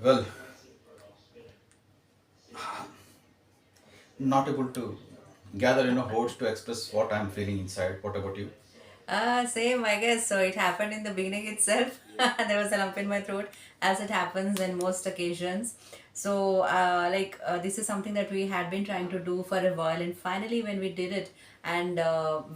Well, not able to gather words to express what I'm feeling inside. What about you? Same, I guess. So it happened in the beginning itself. There was a lump in my throat, as it happens in most occasions. So, this is something that we had been trying to do for a while, and finally, when we did it, and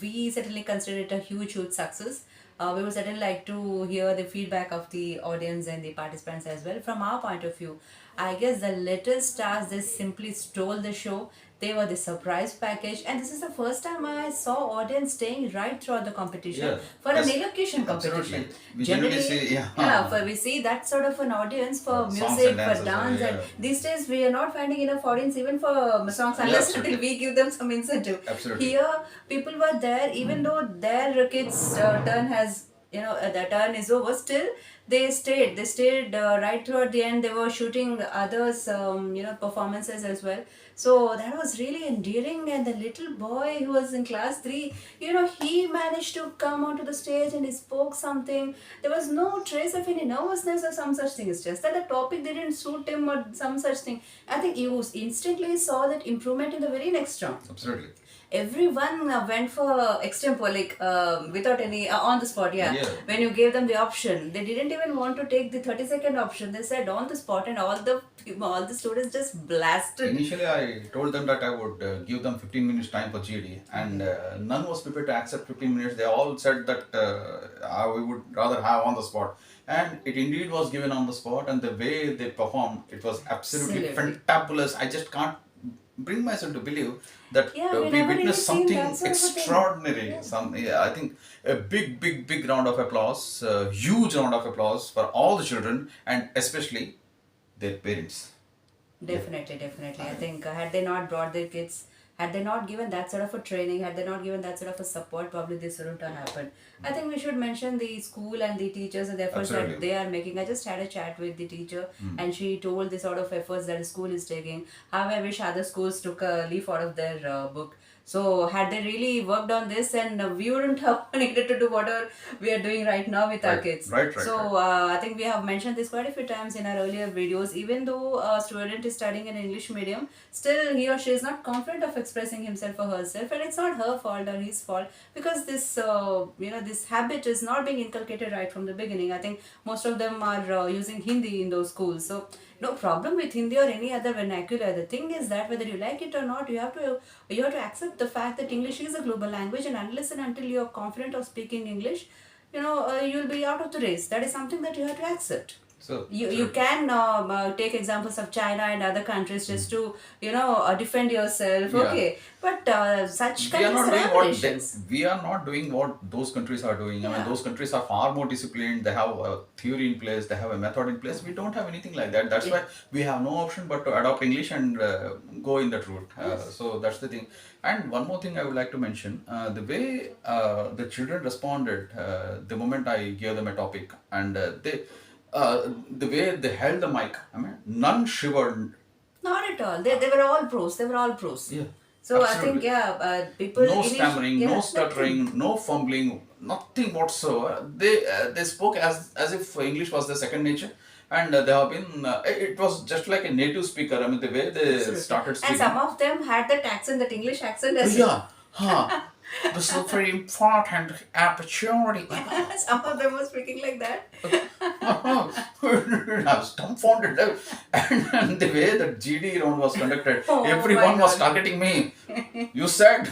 we certainly consider it a huge, huge success. We would certainly like to hear the feedback of the audience and the participants as well. From our point of view, I guess the little stars, they simply stole the show. They were the surprise package, and this is the first time I saw audience staying right throughout the competition Yeah, for an yes, elocution competition. absolutely. We generally Generally, say, yeah, yeah, for we see that sort of an audience for songs and music, for dances. dance, and Yeah, these days we are not finding enough audience even for songs yeah, unless until absolutely, we give them some incentive. absolutely. Here, people were there even though their kids' turn has the turn is over. Still, they stayed right throughout the end. They were shooting others performances as well. So that was really endearing. And the little boy who was in class 3, he managed to come onto the stage and he spoke something. There was no trace of any nervousness or some such thing. It's just that the topic didn't suit him or some such thing. I think you instantly saw that improvement in the very next round. Absolutely. Everyone went for extempo, like without any on the spot. Yeah, Yeah. when you gave them the option, they didn't even want to take the 30-second option. They said on the spot, and all the students just blasted. Initially, I told them that I would give them 15 minutes time for GD, and none was prepared to accept 15 minutes. They all said that we would rather have on the spot. And it indeed was given on the spot, and the way they performed, it was absolutely Absolutely. fantabulous. I just can't bring myself to believe that Yeah, we we never really witnessed seen something that sort of a thing. extraordinary. Yeah. Yeah, I think a big, big, big round of applause, huge round of applause for all the children, and especially their parents. Yeah. Definitely, definitely. I think had they not brought their kids, had they not given that sort of a training, had they not given that sort of a support, probably this wouldn't have happened. I think we should mention the school and the teachers and the efforts that Absolutely. they are making. I just had a chat with the teacher and she told the sort of efforts that the school is taking. How I wish other schools took a leaf out of their book. So had they really worked on this, and we wouldn't have needed to do whatever we are doing right now with our Right, kids. right, right, right. So I think we have mentioned this quite a few times in our earlier videos. Even though a student is studying in English medium, still he or she is not confident of expressing himself or herself, and it's not her fault or his fault because this habit is not being inculcated right from the beginning. I think most of them are using Hindi in those schools. So no problem with Hindi or any other vernacular. The thing is that whether you like it or not, you have to accept the fact that English is a global language, and unless and until you are confident of speaking English, you'll be out of the race. That is something that you have to accept. So, You absolutely. can take examples of China and other countries just to defend yourself. Yeah. Okay, but such We are countries not are doing aberrations. we are not doing what those countries are doing. I mean, Yeah. those countries are far more disciplined. They have a theory in place. They have a method in place. We don't have anything like that. That's Yeah. why we have no option but to adopt English and go in that route. Yes. So that's the thing. And one more thing I would like to mention: the way the children responded the moment I gave them a topic, and the way they held the mic. I mean, none shivered. Not at all. They were all pros. They were all pros. Yeah, So I think, absolutely. yeah, people No stammering, no yeah, nothing. stuttering, no fumbling, nothing whatsoever. They spoke as if English was their second nature, and they have been. It was just like a native speaker. I mean, the way they Absolutely. started And some speaking. of them had that accent, that English accent Oh as well. yeah, huh. This is a very important opportunity. Some of them were speaking like that. I was dumbfounded. And the way that GD round was conducted, Oh my everyone was God. targeting me. You said.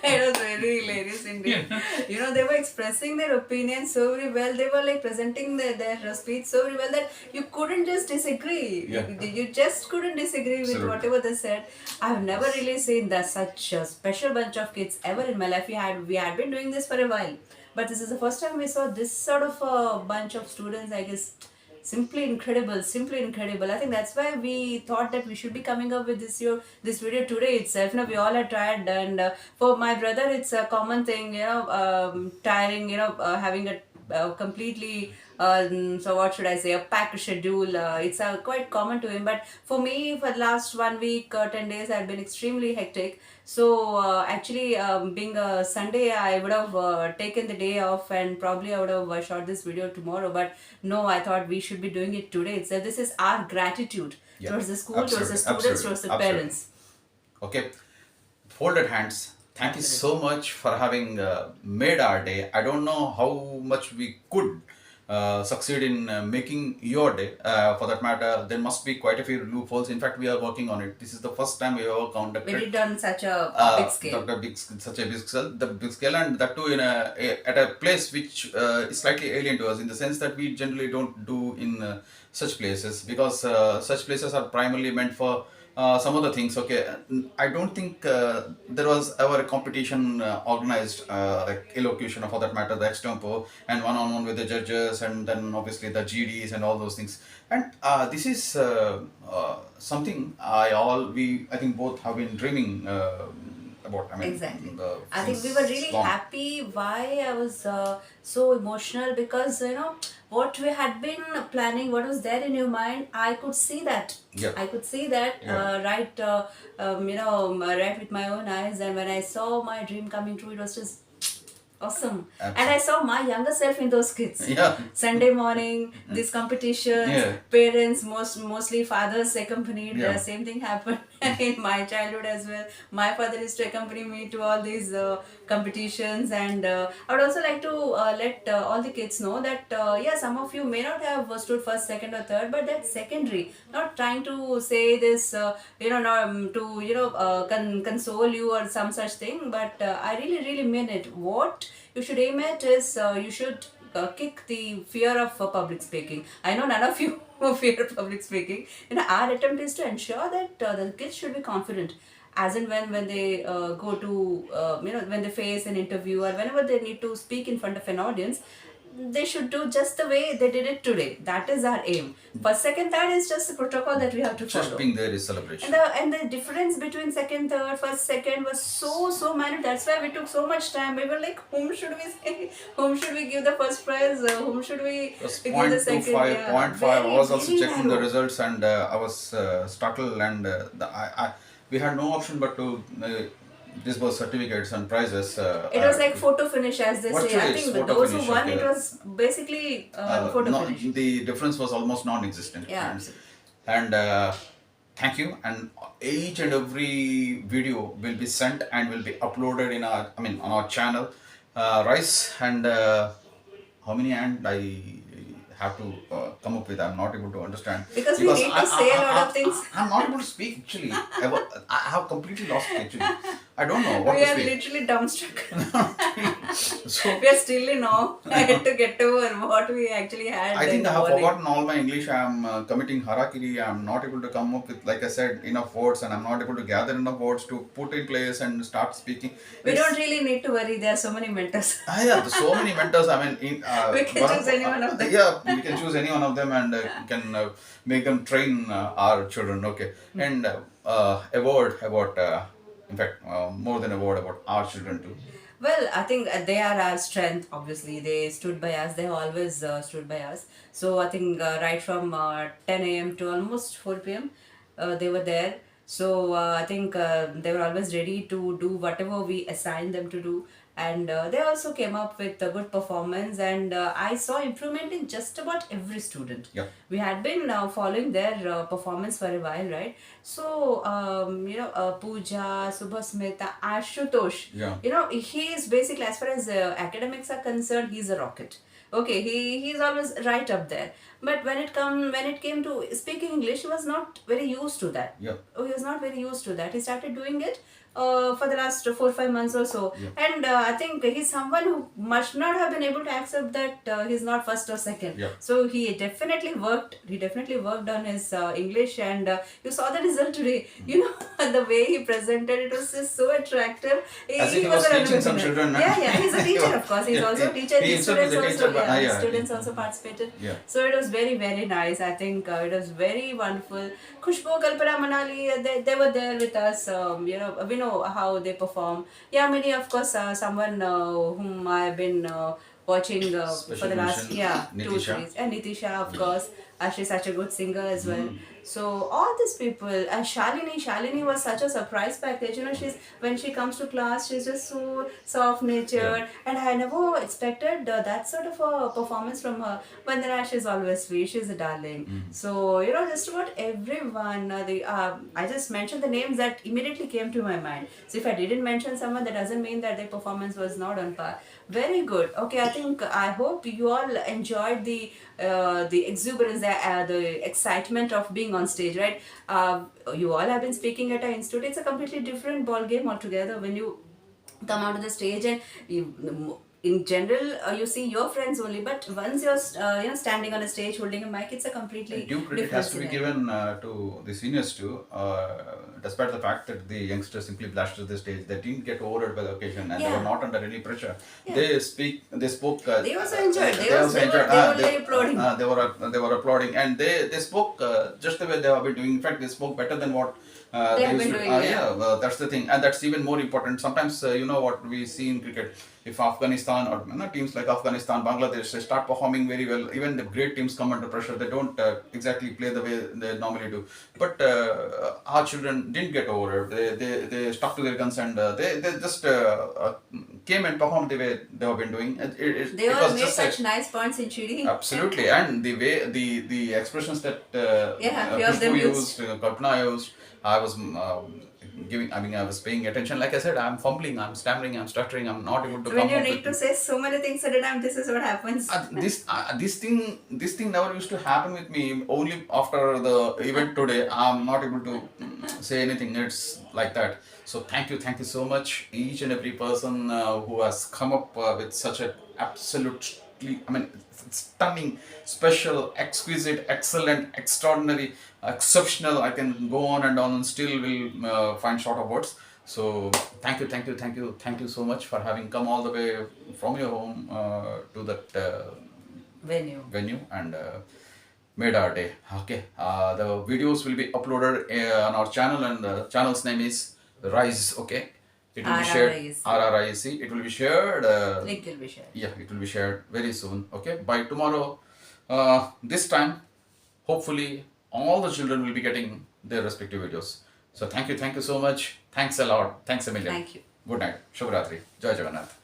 It was very hilarious indeed. They were expressing their opinion so very well. They were like presenting their speech so very well that you couldn't just disagree. Yeah. You just couldn't disagree with Absolutely. whatever they said. I've never really seen such a special bunch of kids ever in my life. We had been doing this for a while, but this is the first time we saw this sort of a bunch of students. I guess simply incredible, simply incredible. I think that's why we thought that we should be coming up with this video today itself. We all are tired, and for my brother it's a common thing, tiring, having a completely, so what should I say, a packed schedule. It's quite common to him. But for me, for the last 1 week, 10 days, I've been extremely hectic. So actually, being a Sunday, I would have taken the day off, and probably I would have shot this video tomorrow. But no, I thought we should be doing it today. So this is our gratitude Yeah, towards the school, towards the absolutely, students, absolutely, towards the absolutely. parents. Okay, folded hands. Thank you Absolutely. so much for having made our day. I don't know how much we could succeed in making your day. For that matter, there must be quite a few loopholes. In fact, we are working on it. This is the first time we ever We conducted did on such a big scale. such a big scale, and that too in at a place which is slightly alien to us, in the sense that we generally don't do in such places, because such places are primarily meant for some other things. Okay, I don't think there was ever a competition organized, like elocution, or for that matter, the extempo, and one-on-one with the judges, and then obviously the GDs and all those things. And this is something I think both have been dreaming about. I mean, Exactly. the, I think we were since really long. happy. Why I was so emotional, because what we had been planning, what was there in your mind, I could see that. Yeah, I could see that yeah, right with my own eyes. And when I saw my dream coming true, it was just awesome. And I absolutely. saw my younger self in those kids. Yeah, Sunday morning, these competitions, yeah, parents, mostly fathers accompanied. The yeah. same thing happened in my childhood as well. My father used to accompany me to all these competitions. And I would also like to let all the kids know that yeah, some of you may not have stood first, second, or third, but that's secondary. Not trying to say this, not, to console you or some such thing. But I really mean it. What you should aim at is, you should kick the fear of public speaking. I know none of you fear public speaking. Our attempt is to ensure that the kids should be confident, as in when they go to when they face an interview, or whenever they need to speak in front of an audience, they should do just the way they did it today. That is our aim. First, second, third is just the protocol that we have to Just follow. being there is And celebration. the difference between second, third, first, second was so minute. That's why we took so much time. We were like, whom should we say? Whom should we give the first prize? Whom should we It was give the point two second? five, Yeah, point five. I was also very checking the narrow. results, and I was startled, and we had no option but to disburse certificates and prizes. It was like photo finish, as they say. Virtually, I it's think with photo those who finish. won, it Okay, was basically photo no, finish. the difference was almost non-existent, Yeah, and absolutely. thank you. And each and every video will be sent and will be uploaded in our, I mean, on our channel, Rice. And how many and I have to come up with, I'm not able to understand, Because we because need to say a lot of things. I'm not able to speak actually. I have completely lost it actually. I don't know what We to are speak. literally dumbstruck. So We are still in awe. I had to get over what we actually had I in think the I have morning. forgotten all my English. I am committing harakiri. I am not able to come up with, like I said, enough words, and I'm not able to gather enough words to put in place and start speaking. We It's don't really need to worry. There are so many mentors. yeah, there's so many mentors. I mean, We can choose any one of them. yeah, we can choose any one of them, and can make them train our children. Okay, and a word about, in fact, more than a word about our children too. Well, I think they are our strength. Obviously, they stood by us. They always stood by us. So I think right from 10 a.m. to almost 4 p.m., they were there. So I think they were always ready to do whatever we assigned them to do. And they also came up with a good performance. And I saw improvement in just about every student. Yeah. We had been following their performance for a while, right? So Pooja, Subhasmita, Ashutosh, Yeah. he is basically, as far as academics are concerned, he's a rocket. Okay, he's always right up there. But when it came to speaking English, he was not very used to that. Yeah. Oh, he was not very used to that. He started doing it for the last 4 or 5 months or so. Yeah. And I think he's someone who must not have been able to accept that he's not first or second. Yeah. So he definitely worked. He definitely worked on his English, and you saw the result today. The way he presented, it was just so attractive. As if he was an teaching some Olympic winner. children. Yeah, he's a teacher, of course. He's Yeah, also a teacher. he His himself is students a teacher, also, but yeah, his yeah, students also participated. yeah. So it was very nice. I think it was very wonderful. Khushbu, Kalpana, Manali, they were there with us. We know how they perform. Yamini, of course, someone whom I've been watching for Special the last mention, 2 3 Nitisha. and Nitisha, of course. She's such a good singer as well. Mm. So all these people, and Shalini was such a surprise package. She's when she comes to class, she's just so soft Yeah. natured, and I never expected that sort of a performance from her. Vandana, she's always sweet. She's a darling. So just about everyone. I just mentioned the names that immediately came to my mind. So if I didn't mention someone, that doesn't mean that their performance was not on par. Very good. Okay, I hope you all enjoyed the exuberance, the excitement of being on stage, right? You all have been speaking at our institute. It's a completely different ball game altogether when you come out of the stage, and in general you see your friends only, but once you're standing on a stage holding a mic, it's a completely Due credit different has to be scenario. given to the seniors too, despite the fact that the youngsters simply blasted the stage. They didn't get overawed by the occasion, and they were Yeah, not under any pressure. yeah. They spoke. They also enjoyed. They also enjoyed. They were only applauding. They were applauding, and they spoke just the way they have been doing. In fact, they spoke better than what They they have used been to. doing, yeah. Yeah, that's the thing, and that's even more important. Sometimes you know what we see in cricket. If Afghanistan or teams like Afghanistan, Bangladesh, they start performing very well, even the great teams come under pressure. They don't exactly play the way they normally do. But our children didn't get over it. They stuck to their guns, and they just came and performed the way they have been doing. They It all was made just such nice points in cheating. absolutely, and the way the expressions that Yeah, few of them Khushbu used. used, Kalpana used, I was giving. I mean, I was paying attention. Like I said, I'm fumbling, I'm stammering, I'm stuttering, I'm not able to So when come you up need to with. say so many things at a time, this is what happens. This thing never used to happen with me. Only after the event today, I'm not able to say anything. It's like that. So thank you so much, each and every person who has come up with such a absolutely, I mean, stunning, special, exquisite, excellent, extraordinary, exceptional. I can go on and still will find short of words. So thank you so much for having come all the way from your home to that Venue. venue and made our day. Okay, the videos will be uploaded on our channel, and the channel's name is Rise. Okay, it will be shared. RRIC. RRIC. It will be shared. Link will be shared. Yeah, it will be shared very soon. Okay, by tomorrow, this time, hopefully, all the children will be getting their respective videos. So thank you so much. Thanks a lot. Thanks a million. Thank you. Good night. Shubhratri. Jai Jagannath.